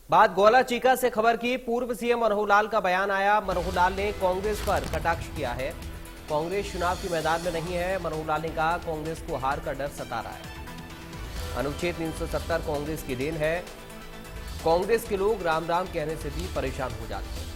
बात गोला चीका से खबर की। पूर्व सीएम मनोहर लाल का बयान आया। मनोहर लाल ने कांग्रेस पर कटाक्ष किया है। कांग्रेस चुनाव के मैदान में नहीं है। मनोहर लाल ने कहा कांग्रेस को हार का डर सता रहा है। अनुच्छेद 370 कांग्रेस की देन है। कांग्रेस के लोग राम राम कहने से भी परेशान हो जाते हैं।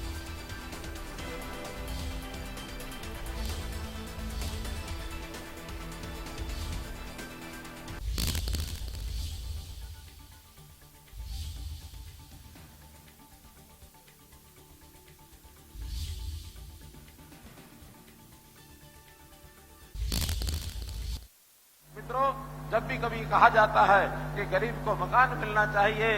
मित्रों, जब भी कभी कहा जाता है कि गरीब को मकान मिलना चाहिए,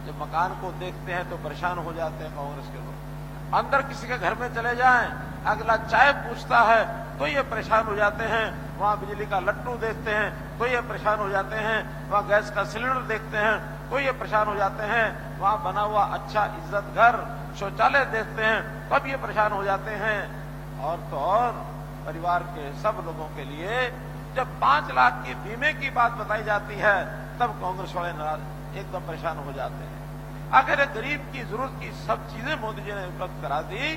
जब मकान को देखते हैं तो परेशान हो जाते हैं कांग्रेस के लोग। अंदर किसी के घर में चले जाएं, अगला चाय पूछता है तो ये परेशान हो जाते हैं। वहां बिजली का लट्टू देखते हैं तो ये परेशान हो जाते हैं। वहां गैस का सिलेंडर देखते हैं तो ये परेशान हो जाते हैं। वहां बना हुआ अच्छा इज्जत घर शौचालय देखते हैं तब ये परेशान हो जाते हैं। और तो और परिवार के सब लोगों के लिए जब 5 लाख की बीमे की बात बताई जाती है तब कांग्रेस वाले नाराज एकदम परेशान हो जाते हैं। अगर गरीब की जरूरत की सब चीजें मोदी जी ने उपलब्ध करा दी,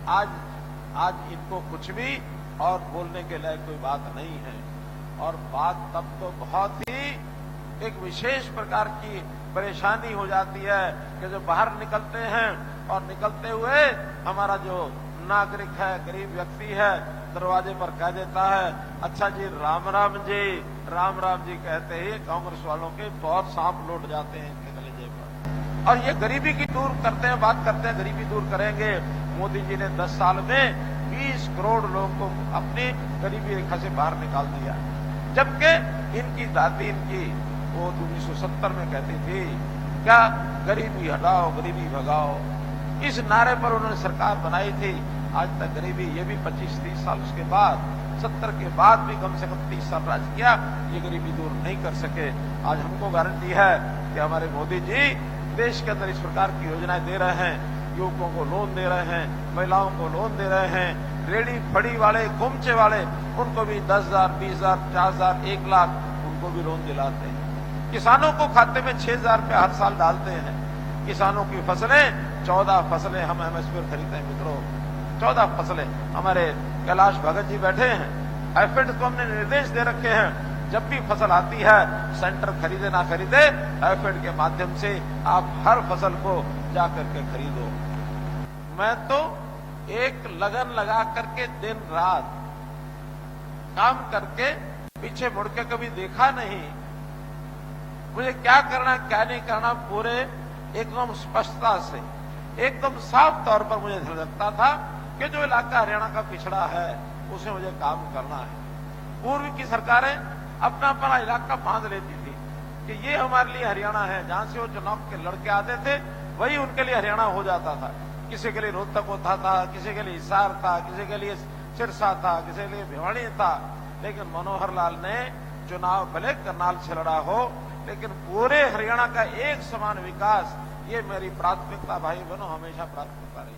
आज इनको कुछ भी और बोलने के लायक कोई बात नहीं है। और बात तब तो बहुत ही एक विशेष प्रकार की परेशानी हो जाती है कि जब बाहर निकलते हैं और निकलते हुए हमारा जो नागरिक है, गरीब व्यक्ति है, दरवाजे पर कह देता है, अच्छा जी राम राम जी कहते ही कांग्रेस वालों के बहुत सांप लौट जाते हैं इनके कलेजे पर। और ये गरीबी की दूर करते हैं, बात करते हैं गरीबी दूर करेंगे। मोदी जी ने 10 साल में 20 करोड़ लोगों को अपनी गरीबी रेखा से बाहर निकाल दिया। जबकि इनकी दादी वो 1970 में कहती थी क्या गरीबी हटाओ गरीबी भगाओ। इस नारे पर उन्होंने सरकार बनाई थी। आज तक गरीबी, ये भी 25-30 साल उसके बाद, 70 के बाद भी कम से कम 30 साल राज किया, ये गरीबी दूर नहीं कर सके। आज हमको गारंटी है कि हमारे मोदी जी देश के अंदर इस प्रकार की योजनाएं दे रहे हैं। युवकों को लोन दे रहे हैं, महिलाओं को लोन दे रहे हैं, रेडी फड़ी वाले, गुमचे वाले, उनको भी 10,000, 20,000, 50,000, 1 लाख उनको भी लोन दिलाते हैं। किसानों को खाते में 6,000 रुपये हर साल डालते हैं। किसानों की फसलें 14 फसलें हम एमएसपी पर खरीदते हैं मित्रों, 14 फसलें। हमारे कैलाश भगत जी बैठे हैं, एफेड को हमने निर्देश दे रखे हैं, जब भी फसल आती है सेंटर खरीदे ना खरीदे, एफेड के माध्यम से आप हर फसल को जाकर के खरीदो। मैं तो एक लगन लगा करके दिन रात काम करके पीछे मुड़ के कभी देखा नहीं। मुझे क्या करना क्या नहीं करना पूरे एकदम स्पष्टता से, एकदम साफ तौर पर मुझे लगता था कि जो इलाका हरियाणा का पिछड़ा है उसे मुझे काम करना है। पूर्व की सरकारें अपना अपना इलाका बांध लेती थी कि ये हमारे लिए हरियाणा है। जहां से वो चुनाव के लड़के आते थे वही उनके लिए हरियाणा हो जाता था। किसी के लिए रोहतक होता था, किसी के लिए हिसार था, किसी के लिए सिरसा था, किसी के लिए भिवाड़ी था। लेकिन मनोहर लाल ने चुनाव भले करनाल से लड़ा हो, लेकिन पूरे हरियाणा का एक समान विकास, ये मेरी प्राथमिकता भाई बहनों हमेशा प्राथमिकता रही।